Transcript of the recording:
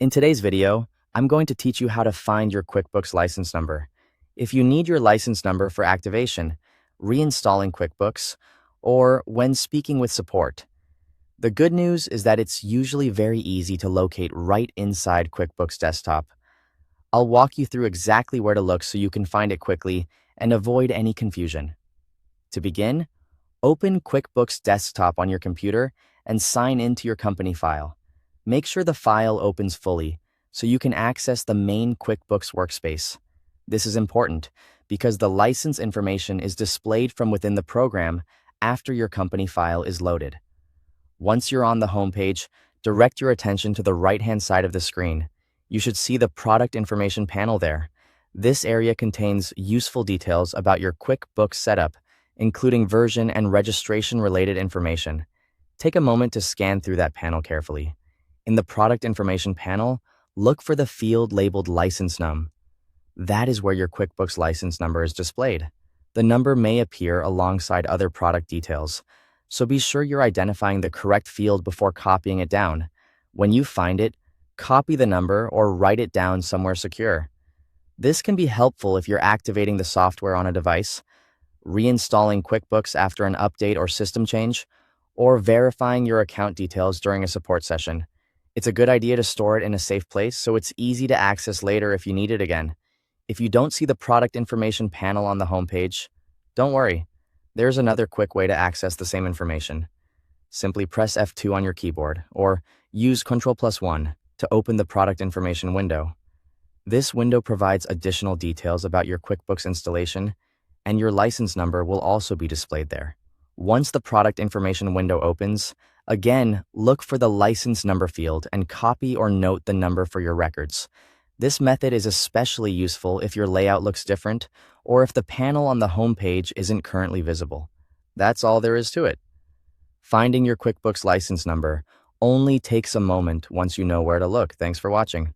In today's video, I'm going to teach you how to find your QuickBooks license number. If you need your license number for activation, reinstalling QuickBooks, or when speaking with support. The good news is that it's usually very easy to locate right inside QuickBooks Desktop. I'll walk you through exactly where to look so you can find it quickly and avoid any confusion. To begin, open QuickBooks Desktop on your computer and sign into your company file. Make sure the file opens fully so you can access the main QuickBooks workspace. This is important because the license information is displayed from within the program after your company file is loaded. Once you're on the homepage, direct your attention to the right-hand side of the screen. You should see the product information panel there. This area contains useful details about your QuickBooks setup, including version and registration-related information. Take a moment to scan through that panel carefully. In the product information panel, look for the field labeled license num. That is where your QuickBooks license number is displayed. The number may appear alongside other product details, so be sure you're identifying the correct field before copying it down. When you find it, copy the number or write it down somewhere secure. This can be helpful if you're activating the software on a device, reinstalling QuickBooks after an update or system change, or verifying your account details during a support session. It's a good idea to store it in a safe place so it's easy to access later if you need it again. If you don't see the product information panel on the homepage, don't worry. There's another quick way to access the same information. Simply press F2 on your keyboard or use Ctrl+1 to open the product information window. This window provides additional details about your QuickBooks installation, and your license number will also be displayed there. Once the product information window opens, again, look for the license number field and copy or note the number for your records. This method is especially useful if your layout looks different or if the panel on the home page isn't currently visible. That's all there is to it. Finding your QuickBooks license number only takes a moment once you know where to look. Thanks for watching.